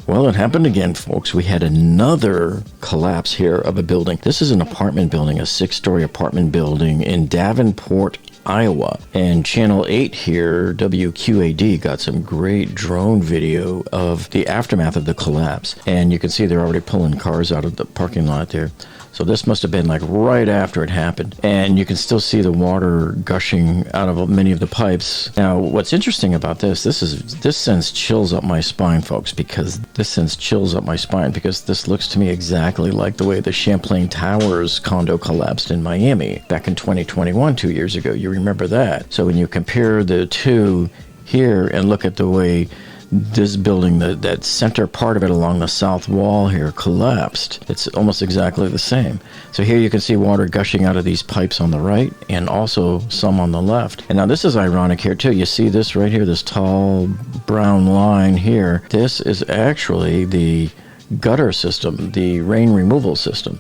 Well, it happened again, folks. We had another collapse here of a building. This is an apartment building, a 6-story apartment building in Davenport, Iowa. And Channel 8 here, WQAD, got some great drone video of the aftermath of the collapse. And you can see they're already pulling cars out of the parking lot there. So this must have been like right after it happened. And you can still see the water gushing out of many of the pipes. Now, what's interesting about this sends chills up my spine, folks, because this looks to me exactly like the way the Champlain Towers condo collapsed in Miami back in 2021, 2 years ago. You remember that? So when you compare the two here and look at the way this building, that center part of it along the south wall here collapsed, it's almost exactly the same. So here you can see water gushing out of these pipes on the right and also some on the left. And now this is ironic here too. You see this right here, this tall brown line here. This is actually the gutter system, the rain removal system.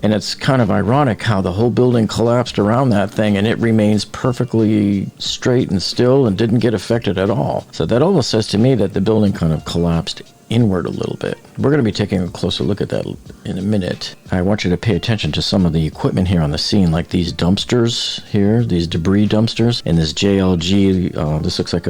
And it's kind of ironic how the whole building collapsed around that thing and it remains perfectly straight and still and didn't get affected at all. So that almost says to me that the building kind of collapsed inward a little bit. We're going to be taking a closer look at that in a minute. I want you to pay attention to some of the equipment here on the scene, like these dumpsters here, these debris dumpsters, and this JLG, this looks like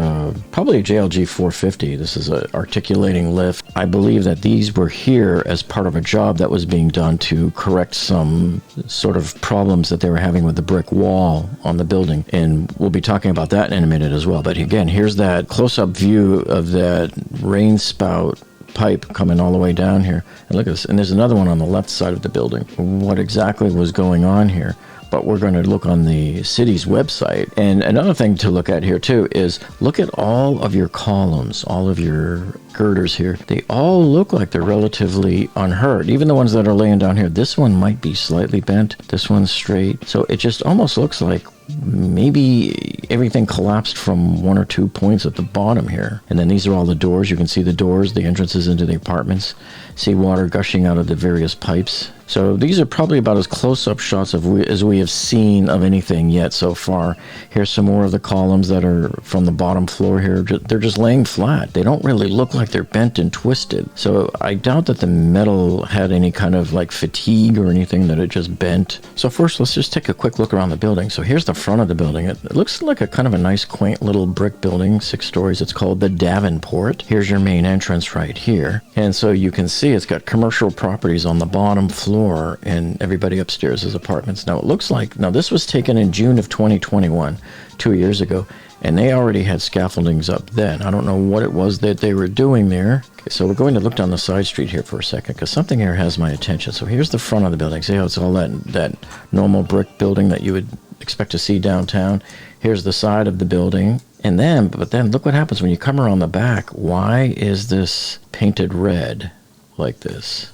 probably a JLG 450. This is an articulating lift. I believe that these were here as part of a job that was being done to correct some sort of problems that they were having with the brick wall on the building. And we'll be talking about that in a minute as well. But again, here's that close-up view of that rain spout pipe coming all the way down here. And look at this. And there's another one on the left side of the building. What exactly was going on here? But we're going to look on the city's website. And another thing to look at here too is look at all of your columns, all of your girders here. They all look like they're relatively unhurt. Even the ones that are laying down here. This one might be slightly bent. This one's straight. So it just almost looks like maybe everything collapsed from one or two points at the bottom here. And then these are all the doors. You can see the doors, the entrances into the apartments. See water gushing out of the various pipes. So these are probably about as close-up shots as we have seen of anything yet so far. Here's some more of the columns that are from the bottom floor here. They're just laying flat. They don't really look like they're bent and twisted. So I doubt that the metal had any kind of like fatigue or anything, that it just bent. So first, let's just take a quick look around the building. So here's the front of the building. It looks like a kind of a nice, quaint little brick building, 6 stories. It's called the Davenport. Here's your main entrance right here. And so you can see it's got commercial properties on the bottom floor, and everybody upstairs is apartments. Now it looks like, this was taken in June of 2021, 2 years ago, and they already had scaffoldings up then. I don't know what it was that they were doing there. Okay, so we're going to look down the side street here for a second, because something here has my attention. So here's the front of the building. See how it's all that normal brick building that you would expect to see downtown. Here's the side of the building. But then look what happens when you come around the back. Why is this painted red like this?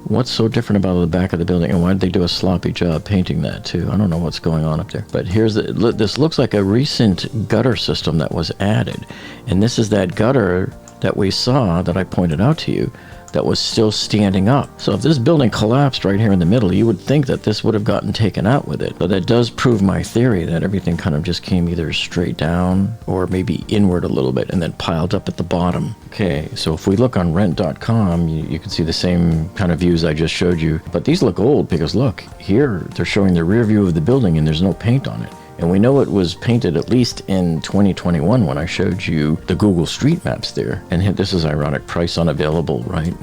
What's so different about the back of the building, and why did they do a sloppy job painting that too? I don't know what's going on up there. But this looks like a recent gutter system that was added. And this is that gutter that we saw, that I pointed out to you, that was still standing up. So if this building collapsed right here in the middle, you would think that this would have gotten taken out with it. But that does prove my theory that everything kind of just came either straight down or maybe inward a little bit and then piled up at the bottom. Okay, so if we look on rent.com, you can see the same kind of views I just showed you. But these look old because look, here they're showing the rear view of the building and there's no paint on it. And we know it was painted at least in 2021 when I showed you the Google Street Maps there. And this is ironic, price unavailable, right?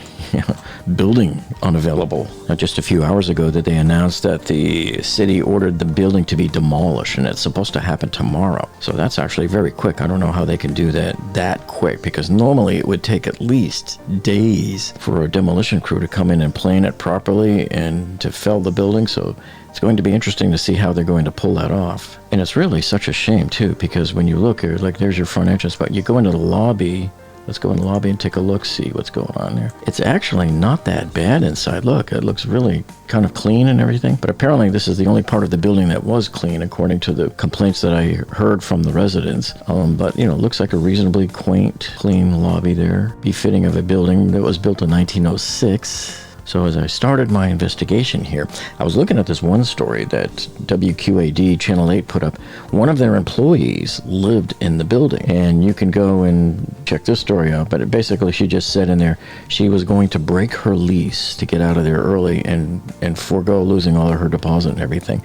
Building unavailable. Now, just a few hours ago that they announced that the city ordered the building to be demolished, and it's supposed to happen tomorrow. So that's actually very quick. I don't know how they can do that quick, because normally it would take at least days for a demolition crew to come in and plan it properly and to fell the building. So it's going to be interesting to see how they're going to pull that off. And it's really such a shame too, because when you look here, like there's your front entrance, but you go into the lobby. Let's go in the lobby and take a look, see what's going on there. It's actually not that bad inside. Look, it looks really kind of clean and everything. But apparently this is the only part of the building that was clean, according to the complaints that I heard from the residents. But, it looks like a reasonably quaint, clean lobby there, befitting of a building that was built in 1906. So as I started my investigation here, I was looking at this one story that WQAD Channel 8 put up. One of their employees lived in the building, and you can go and check this story out. But basically, she just said in there she was going to break her lease to get out of there early and forego losing all of her deposit and everything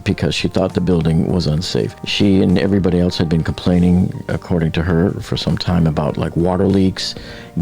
because she thought the building was unsafe. She and everybody else had been complaining, according to her, for some time about like water leaks,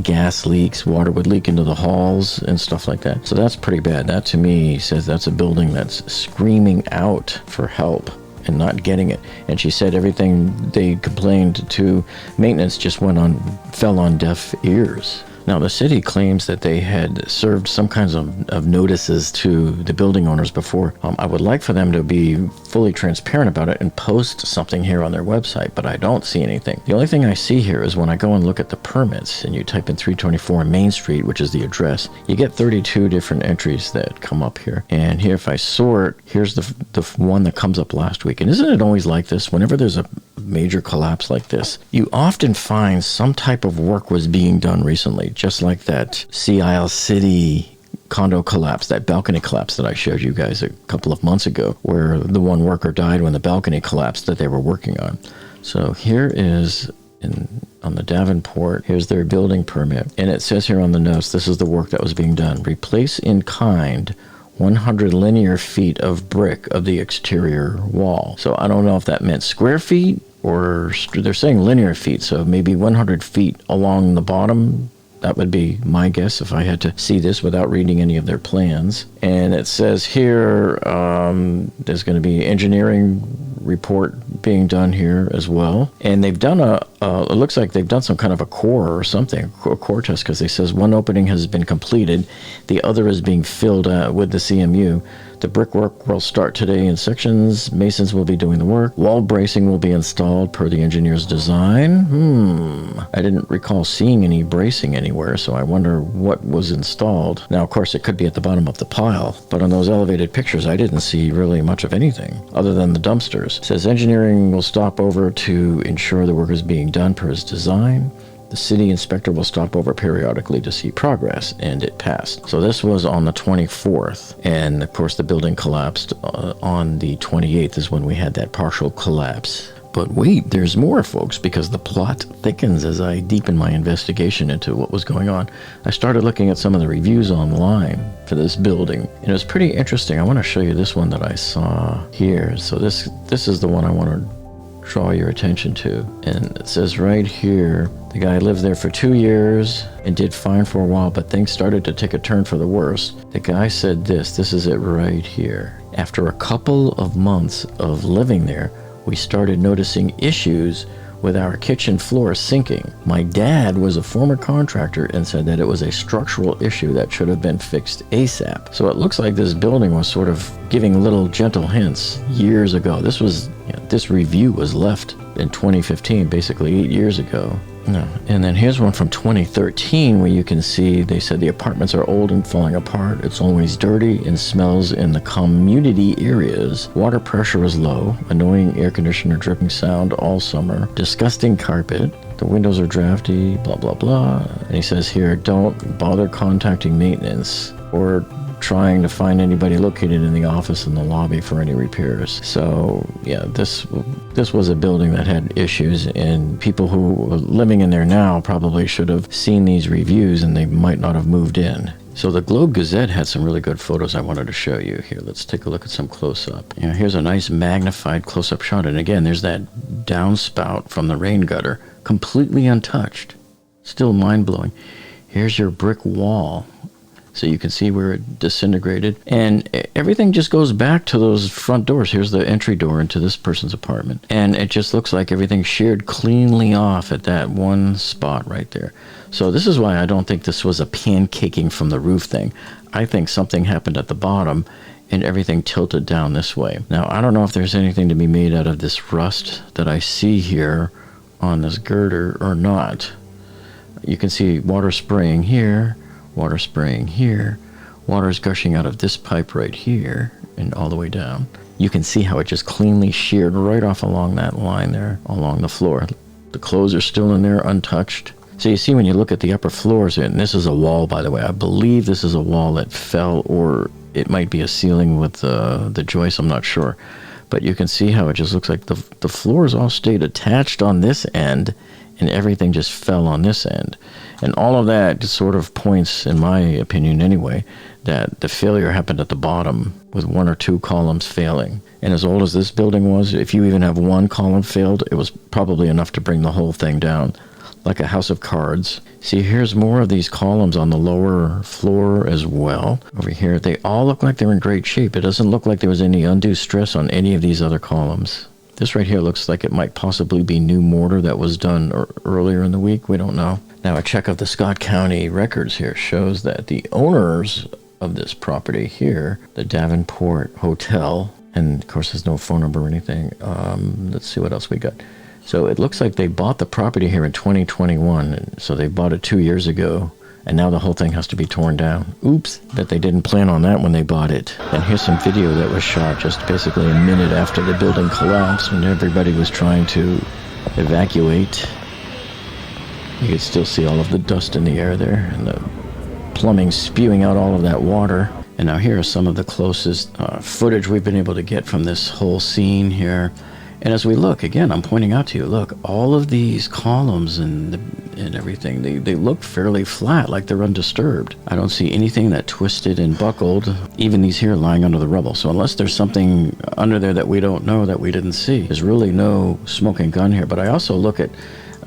gas leaks, water would leak into the halls and stuff like that. So that's pretty bad. That to me says that's a building that's screaming out for help and not getting it. And she said everything they complained to maintenance just fell on deaf ears. Now, the city claims that they had served some kinds of notices to the building owners before. I would like for them to be fully transparent about it and post something here on their website, but I don't see anything. The only thing I see here is when I go and look at the permits and you type in 324 Main Street, which is the address, you get 32 different entries that come up here. And here, if I sort, here's the one that comes up last week. And isn't it always like this? Whenever there's a major collapse like this, you often find some type of work was being done recently, just like that Sea Isle City condo collapse, that balcony collapse that I showed you guys a couple of months ago, where the one worker died when the balcony collapsed that they were working on. So here is on the Davenport, here's their building permit, and it says here on the notes, this is the work that was being done. Replace in kind 100 linear feet of brick of the exterior wall. So I don't know if that meant square feet or they're saying linear feet, so maybe 100 feet along the bottom. That would be my guess if I had to see this without reading any of their plans. And it says here there's going to be engineering report being done here as well. And they've done it looks like they've done some kind of a core or something, a core test, because they says one opening has been completed. The other is being filled with the CMU. The brickwork will start today in sections. Masons will be doing the work. Wall bracing will be installed per the engineer's design. I didn't recall seeing any bracing anywhere, so I wonder what was installed. Now, of course, it could be at the bottom of the pile, but on those elevated pictures, I didn't see really much of anything other than the dumpsters. It says engineering will stop over to ensure the work is being done per his design. The city inspector will stop over periodically to see progress, and it passed. So this was on the 24th, and of course the building collapsed on the 28th is when we had that partial collapse. But wait, there's more, folks, because the plot thickens as I deepen my investigation into what was going on. I started looking at some of the reviews online for this building, and it was pretty interesting. I want to show you this one that I saw here. So this is the one I want to draw your attention to. And it says right here, the guy lived there for 2 years and did fine for a while, but things started to take a turn for the worse. The guy said this is it right here. After a couple of months of living there, we started noticing issues with our kitchen floor sinking. My dad was a former contractor and said that it was a structural issue that should have been fixed ASAP. So it looks like this building was sort of giving little gentle hints years ago. This review was left in 2015, basically 8 years ago. No. And then here's one from 2013 where you can see they said the apartments are old and falling apart. It's always dirty and smells in the community areas. Water pressure is low. Annoying air conditioner dripping sound all summer. Disgusting carpet. The windows are drafty, blah, blah, blah. And he says here, don't bother contacting maintenance or trying to find anybody located in the office and the lobby for any repairs. So yeah, this was a building that had issues, and people who were living in there now probably should have seen these reviews and they might not have moved in. So the Globe Gazette had some really good photos I wanted to show you here. Let's take a look at some close-up. Here's a nice magnified close-up shot, and again, there's that downspout from the rain gutter, completely untouched. Still mind-blowing. Here's your brick wall. So you can see where it disintegrated. And everything just goes back to those front doors. Here's the entry door into this person's apartment. And it just looks like everything sheared cleanly off at that one spot right there. So this is why I don't think this was a pancaking from the roof thing. I think something happened at the bottom and everything tilted down this way. Now, I don't know if there's anything to be made out of this rust that I see here on this girder or not. You can see water spraying here. Water spraying here. Water is gushing out of this pipe right here and all the way down. You can see how it just cleanly sheared right off along that line there, along the floor. The clothes are still in there untouched. So you see when you look at the upper floors, and this is a wall, by the way. I believe this is a wall that fell, or it might be a ceiling with the joist. I'm not sure. But you can see how it just looks like the floors all stayed attached on this end, and everything just fell on this end. And all of that just sort of points, in my opinion anyway, that the failure happened at the bottom with 1 or 2 columns failing. And as old as this building was, if you even have 1 column failed, it was probably enough to bring the whole thing down, like a house of cards. See, here's more of these columns on the lower floor as well. Over here, they all look like they're in great shape. It doesn't look like there was any undue stress on any of these other columns. This right here looks like it might possibly be new mortar that was done earlier in the week. We don't know. Now, a check of the Scott County records here shows that the owners of this property here, the Davenport Hotel, and of course there's no phone number or anything. Let's see what else we got. So it looks like they bought the property here in 2021. So they bought it 2 years ago. And now the whole thing has to be torn down. Oops, bet they didn't plan on that when they bought it. And here's some video that was shot just basically a minute after the building collapsed when everybody was trying to evacuate. You could still see all of the dust in the air there and the plumbing spewing out all of that water. And now here are some of the closest footage we've been able to get from this whole scene here. And as we look, again, I'm pointing out to you, look, all of these columns and everything, they look fairly flat, like they're undisturbed. I don't see anything that twisted and buckled, even these here lying under the rubble. So unless there's something under there that we don't know, that we didn't see, there's really no smoking gun here. But I also look at,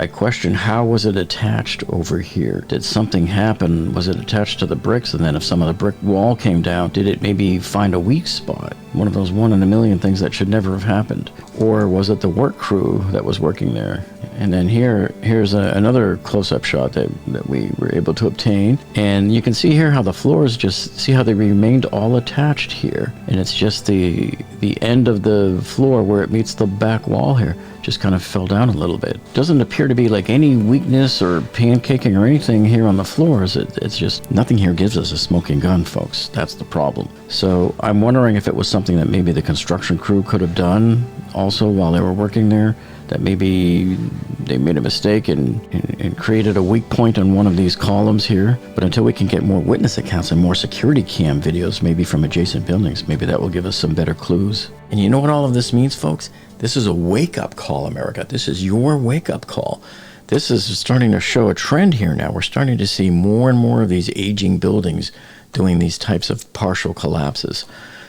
I question, how was it attached over here? Did something happen? Was it attached to the bricks? And then if some of the brick wall came down, did it maybe find a weak spot? One of those 1 in a million things that should never have happened. Or was it the work crew that was working there? And then here's another close-up shot that we were able to obtain. And you can see here how the floors just, see how they remained all attached here. And it's just the end of the floor where it meets the back wall here just kind of fell down a little bit. Doesn't appear to be like any weakness or pancaking or anything here on the floors. It's just, nothing here gives us a smoking gun, folks. That's the problem. So I'm wondering if it was something that maybe the construction crew could have done also while they were working there, that maybe they made a mistake and created a weak point on one of these columns here. But until we can get more witness accounts and more security cam videos, maybe from adjacent buildings, maybe that will give us some better clues. And you know what all of this means, folks? This is a wake-up call, America. This is your wake-up call. This is starting to show a trend here now. We're starting to see more and more of these aging buildings doing these types of partial collapses.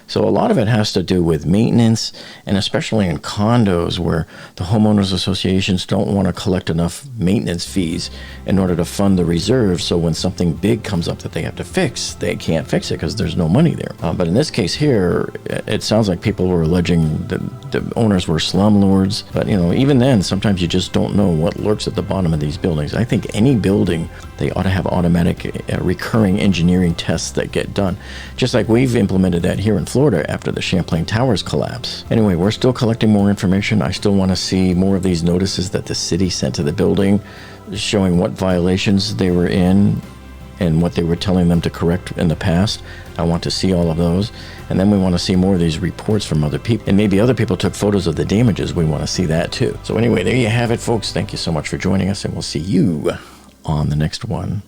So a lot of it has to do with maintenance, and especially in condos where the homeowners associations don't want to collect enough maintenance fees in order to fund the reserve. So when something big comes up that they have to fix, they can't fix it because there's no money there. But in this case here, it sounds like people were alleging that the owners were slumlords. But you know, even then, sometimes you just don't know what lurks at the bottom of these buildings. I think any building, they ought to have automatic recurring engineering tests that get done, just like we've implemented that here in Florida after the Champlain Towers collapse. Anyway, we're still collecting more information. I still want to see more of these notices that the city sent to the building showing what violations they were in and what they were telling them to correct in the past. I want to see all of those. And then we want to see more of these reports from other people. And maybe other people took photos of the damages. We want to see that too. So anyway, there you have it, folks. Thank you so much for joining us, and we'll see you on the next one.